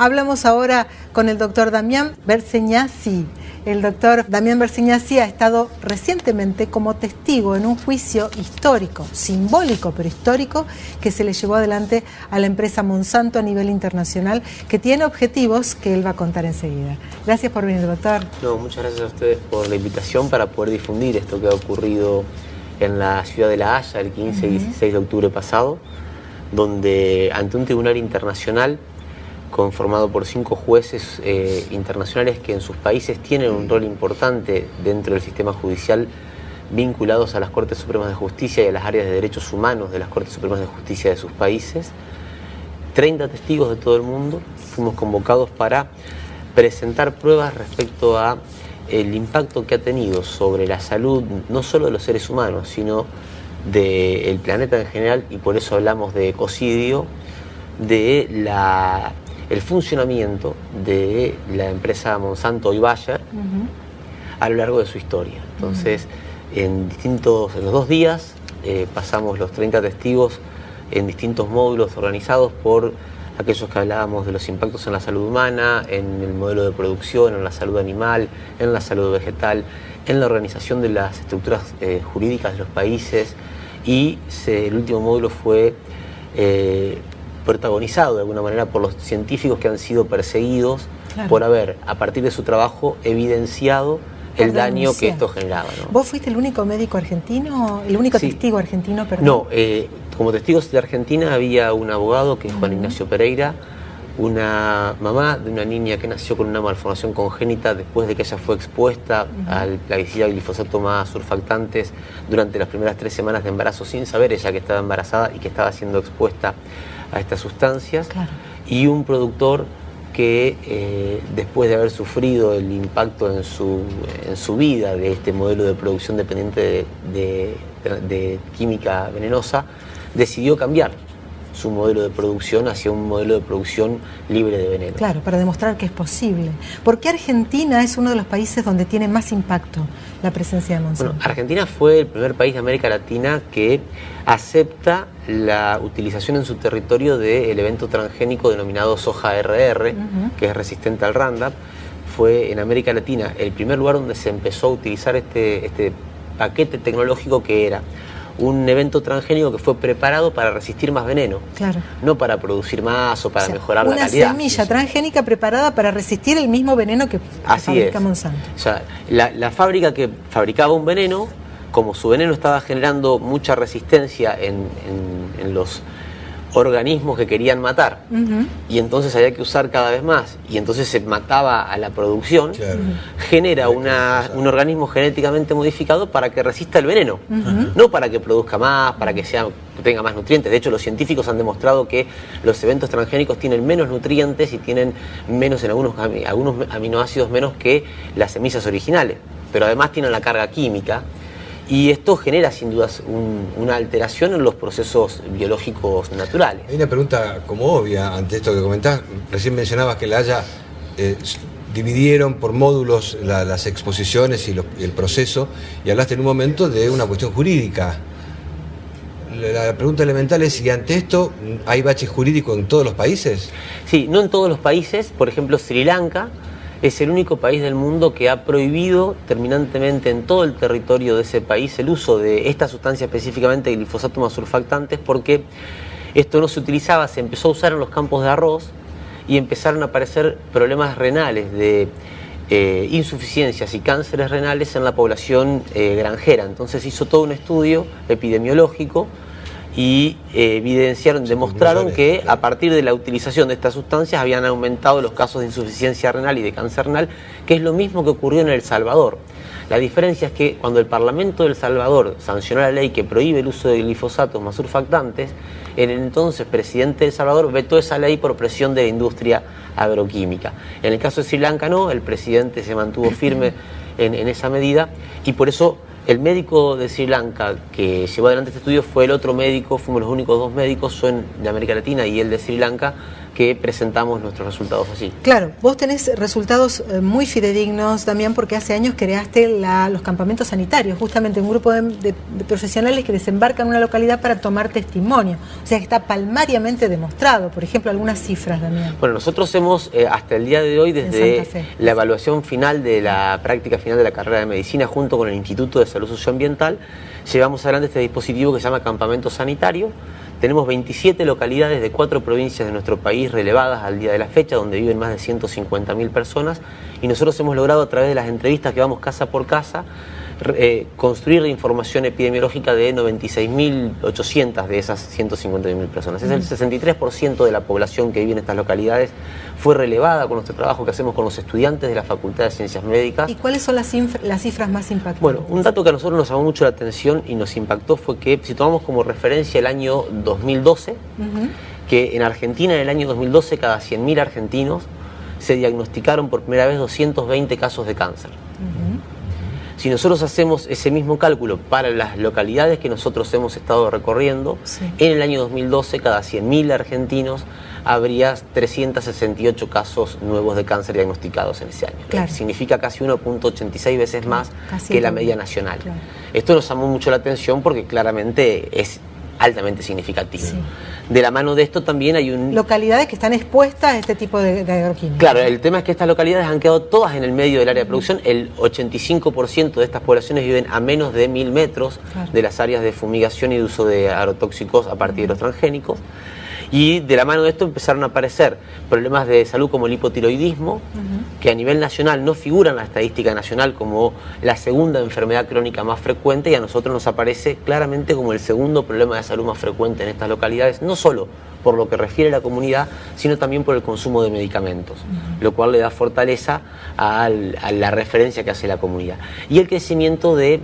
Hablamos ahora con el doctor Damián Berseñassi. El doctor Damián Berseñassi ha estado recientemente como testigo en un juicio histórico, simbólico pero histórico, que se le llevó adelante a la empresa Monsanto a nivel internacional, que tiene objetivos que él va a contar enseguida. Gracias por venir, doctor. No, muchas gracias a ustedes por la invitación para poder difundir esto que ha ocurrido en la ciudad de La Haya el 15 y 16 de octubre pasado, donde ante un tribunal internacional conformado por 5 jueces internacionales que en sus países tienen un rol importante dentro del sistema judicial, vinculados a las Cortes Supremas de Justicia y a las áreas de derechos humanos de las Cortes Supremas de Justicia de sus países. 30 testigos de todo el mundo fuimos convocados para presentar pruebas respecto a el impacto que ha tenido sobre la salud no solo de los seres humanos, sino del planeta en general, y por eso hablamos de ecocidio, de el funcionamiento de la empresa Monsanto y Bayer a lo largo de su historia. Entonces, en los 2 días pasamos los 30 testigos en distintos módulos organizados por aquellos que hablábamos de los impactos en la salud humana, en el modelo de producción, en la salud animal, en la salud vegetal, en la organización de las estructuras jurídicas de los países, y el último módulo fue protagonizado de alguna manera por los científicos que han sido perseguidos por haber, a partir de su trabajo, evidenciado el daño que esto generaba, ¿no? ¿Vos fuiste el único médico argentino, el único testigo argentino, perdón? No, como testigos de Argentina había un abogado que es Juan Ignacio Pereira, una mamá de una niña que nació con una malformación congénita después de que ella fue expuesta al plaguicida glifosato más surfactantes durante las primeras 3 semanas de embarazo, sin saber ella que estaba embarazada y que estaba siendo expuesta a estas sustancias, y un productor que después de haber sufrido el impacto en su vida de este modelo de producción dependiente de química venenosa, decidió cambiar su modelo de producción hacia un modelo de producción libre de veneno. Claro, para demostrar que es posible. ¿Por qué Argentina es uno de los países donde tiene más impacto la presencia de Monsanto? Bueno, Argentina fue el primer país de América Latina que acepta la utilización en su territorio del evento transgénico denominado soja RR, que es resistente al Roundup. Fue en América Latina el primer lugar donde se empezó a utilizar este paquete tecnológico, que era un evento transgénico que fue preparado para resistir más veneno, no para producir más o para mejorar la calidad. Una semilla transgénica preparada para resistir el mismo veneno que fabrica Monsanto. O sea, la fábrica que fabricaba un veneno, como su veneno estaba generando mucha resistencia en los organismos que querían matar, y entonces había que usar cada vez más, y entonces se mataba a la producción, genera un organismo genéticamente modificado para que resista el veneno, no para que produzca más, para que tenga más nutrientes. De hecho, los científicos han demostrado que los eventos transgénicos tienen menos nutrientes y tienen menos, en algunos aminoácidos menos que las semillas originales, pero además tienen la carga química. Y esto genera sin dudas una alteración en los procesos biológicos naturales. Hay una pregunta como obvia ante esto que comentás. Recién mencionabas que en La Haya dividieron por módulos las exposiciones y el proceso, y hablaste en un momento de una cuestión jurídica. La pregunta elemental es si ante esto hay bache jurídico en todos los países. Sí, no en todos los países. Por ejemplo, Sri Lanka es el único país del mundo que ha prohibido terminantemente en todo el territorio de ese país el uso de esta sustancia, específicamente glifosato más surfactantes, porque esto no se utilizaba, se empezó a usar en los campos de arroz y empezaron a aparecer problemas renales de insuficiencias y cánceres renales en la población granjera. Entonces hizo todo un estudio epidemiológico y demostraron que a partir de la utilización de estas sustancias habían aumentado los casos de insuficiencia renal y de cáncer renal, que es lo mismo que ocurrió en El Salvador. La diferencia es que cuando el Parlamento de El Salvador sancionó la ley que prohíbe el uso de glifosatos más surfactantes, el entonces presidente de El Salvador vetó esa ley por presión de la industria agroquímica. En el caso de Sri Lanka no, el presidente se mantuvo firme en esa medida, y por eso el médico de Sri Lanka que llevó adelante este estudio fue el otro médico, fuimos los únicos 2 médicos, yo de América Latina y él de Sri Lanka, que presentamos nuestros resultados así. Claro, vos tenés resultados muy fidedignos, Damián, porque hace años creaste los campamentos sanitarios, justamente un grupo de profesionales que desembarcan en una localidad para tomar testimonio. O sea, que está palmariamente demostrado. Por ejemplo, algunas cifras, Damián. Bueno, nosotros hemos, hasta el día de hoy, desde la evaluación final de la práctica final de la carrera de medicina, junto con el Instituto de Salud Socioambiental, llevamos adelante este dispositivo que se llama Campamento Sanitario. Tenemos 27 localidades de 4 provincias de nuestro país relevadas al día de la fecha, donde viven más de 150.000 personas, y nosotros hemos logrado, a través de las entrevistas que vamos casa por casa, construir la información epidemiológica de 96.800 de esas 150.000 personas. Es el 63% de la población que vive en estas localidades fue relevada con nuestro trabajo que hacemos con los estudiantes de la Facultad de Ciencias Médicas. ¿Y cuáles son las cifras más impactantes? Bueno, un dato que a nosotros nos llamó mucho la atención y nos impactó fue que, si tomamos como referencia el año 2012, que en Argentina en el año 2012 cada 100.000 argentinos se diagnosticaron por primera vez 220 casos de cáncer. Si nosotros hacemos ese mismo cálculo para las localidades que nosotros hemos estado recorriendo, en el año 2012 cada 100.000 argentinos habría 368 casos nuevos de cáncer diagnosticados en ese año. Claro. Significa casi 1.86 veces más que la media nacional. Claro. Esto nos llamó mucho la atención porque claramente es altamente significativo. De la mano de esto también hay localidades que están expuestas a este tipo de agroquímicos. Claro, el tema es que estas localidades han quedado todas en el medio del área de producción. El 85% de estas poblaciones viven a menos de 1.000 metros de las áreas de fumigación y de uso de agrotóxicos a partir de los transgénicos. Y de la mano de esto empezaron a aparecer problemas de salud como el hipotiroidismo, que a nivel nacional no figuran en la estadística nacional como la segunda enfermedad crónica más frecuente, y a nosotros nos aparece claramente como el segundo problema de salud más frecuente en estas localidades, no solo por lo que refiere a la comunidad, sino también por el consumo de medicamentos, lo cual le da fortaleza a la referencia que hace la comunidad. Y el crecimiento de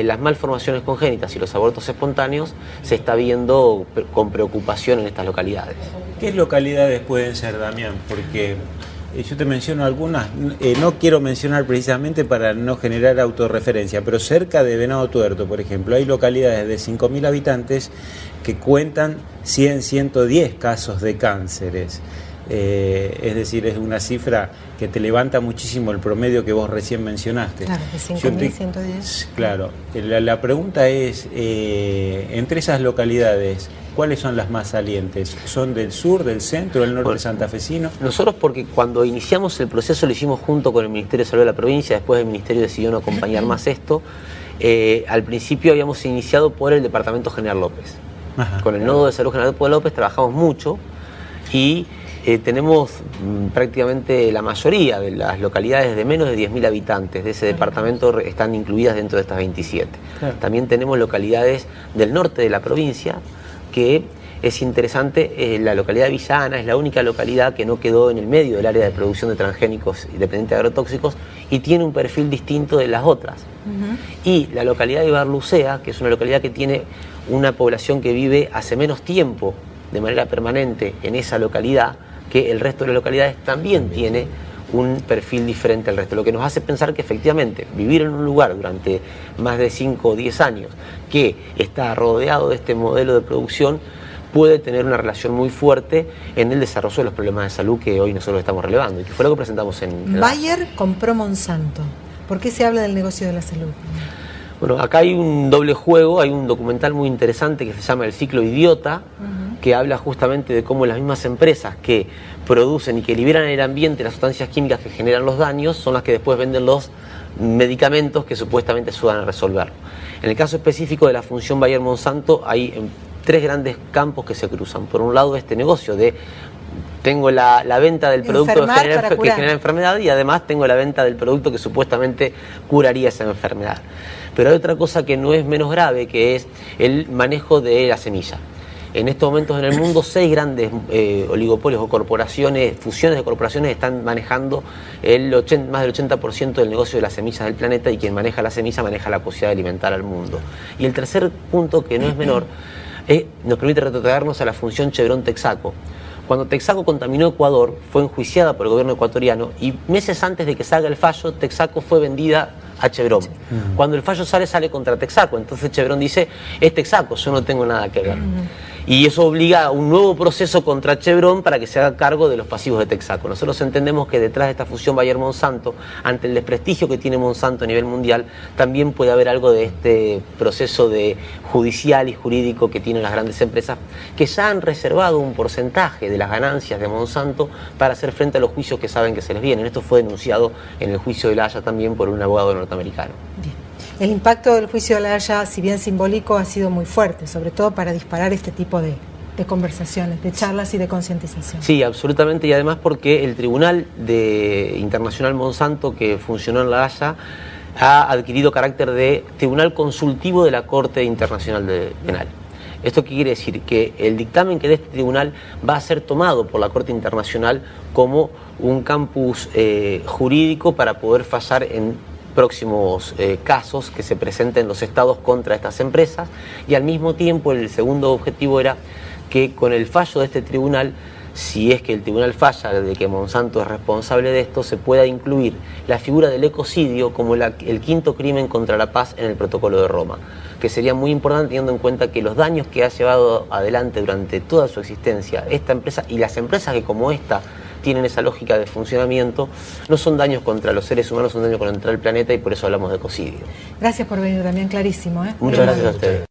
las malformaciones congénitas y los abortos espontáneos se está viendo con preocupación en estas localidades. ¿Qué localidades pueden ser, Damián? Porque yo te menciono algunas, no quiero mencionar precisamente para no generar autorreferencia, pero cerca de Venado Tuerto, por ejemplo, hay localidades de 5.000 habitantes que cuentan 100, 110 casos de cánceres. Es decir, es una cifra que te levanta muchísimo el promedio que vos recién mencionaste. Claro, de 5.110. Claro, la pregunta es, entre esas localidades, ¿cuáles son las más salientes? ¿Son del sur, del centro, del norte santafesino? Nosotros, porque cuando iniciamos el proceso lo hicimos junto con el Ministerio de Salud de la provincia, después el Ministerio decidió no acompañar más esto. Al principio habíamos iniciado por el Departamento General López. Con el Nodo de Salud General López trabajamos mucho y tenemos prácticamente la mayoría de las localidades de menos de 10.000 habitantes de ese departamento están incluidas dentro de estas 27. Claro. También tenemos localidades del norte de la provincia que es interesante, la localidad de Villa Ana es la única localidad que no quedó en el medio del área de producción de transgénicos y dependiente de agrotóxicos y tiene un perfil distinto de las otras. Y la localidad de Ibarlucea, que es una localidad que tiene una población que vive hace menos tiempo de manera permanente en esa localidad, que el resto de las localidades también tiene un perfil diferente al resto, lo que nos hace pensar que efectivamente vivir en un lugar durante más de 5 o 10 años que está rodeado de este modelo de producción puede tener una relación muy fuerte en el desarrollo de los problemas de salud que hoy nosotros estamos relevando y que fue lo que presentamos en Bayer compró Monsanto. ¿Por qué se habla del negocio de la salud? Bueno, acá hay un doble juego, hay un documental muy interesante que se llama El ciclo idiota, que habla justamente de cómo las mismas empresas que producen y que liberan en el ambiente las sustancias químicas que generan los daños son las que después venden los medicamentos que supuestamente ayudan a resolverlo. En el caso específico de la función Bayer Monsanto hay 3 grandes campos que se cruzan. Por un lado, este negocio de tengo la venta del producto que genera enfermedad y además tengo la venta del producto que supuestamente curaría esa enfermedad. Pero hay otra cosa que no es menos grave, que es el manejo de la semilla. En estos momentos en el mundo 6 grandes oligopolios o corporaciones, fusiones de corporaciones están manejando más del 80% del negocio de las semillas del planeta y quien maneja la semilla maneja la posibilidad de alimentar al mundo. Y el tercer punto, que no es menor, nos permite retrotraernos a la función Chevron-Texaco. Cuando Texaco contaminó Ecuador, fue enjuiciada por el gobierno ecuatoriano y meses antes de que salga el fallo, Texaco fue vendida a Chevron. Cuando el fallo sale contra Texaco, entonces Chevron dice, es Texaco, yo no tengo nada que ver. Y eso obliga a un nuevo proceso contra Chevron para que se haga cargo de los pasivos de Texaco. Nosotros entendemos que detrás de esta fusión Bayer-Monsanto, ante el desprestigio que tiene Monsanto a nivel mundial, también puede haber algo de este proceso judicial y jurídico que tienen las grandes empresas, que ya han reservado un porcentaje de las ganancias de Monsanto para hacer frente a los juicios que saben que se les vienen. Esto fue denunciado en el juicio de La Haya también por un abogado norteamericano. Bien. El impacto del juicio de La Haya, si bien simbólico, ha sido muy fuerte, sobre todo para disparar este tipo de conversaciones, de charlas y de concientización. Sí, absolutamente, y además porque el Tribunal Internacional Monsanto que funcionó en La Haya ha adquirido carácter de tribunal consultivo de la Corte Internacional Penal. ¿Esto qué quiere decir? Que el dictamen que dé este tribunal va a ser tomado por la Corte Internacional como un campus jurídico para poder fallar en próximos casos que se presenten los estados contra estas empresas, y al mismo tiempo el segundo objetivo era que con el fallo de este tribunal, si es que el tribunal falla de que Monsanto es responsable de esto, se pueda incluir la figura del ecocidio como el quinto crimen contra la paz en el Protocolo de Roma, que sería muy importante teniendo en cuenta que los daños que ha llevado adelante durante toda su existencia esta empresa y las empresas que como esta tienen esa lógica de funcionamiento, no son daños contra los seres humanos, son daños contra el planeta, y por eso hablamos de ecocidio. Gracias por venir, Damián, clarísimo. Muchas gracias a ustedes.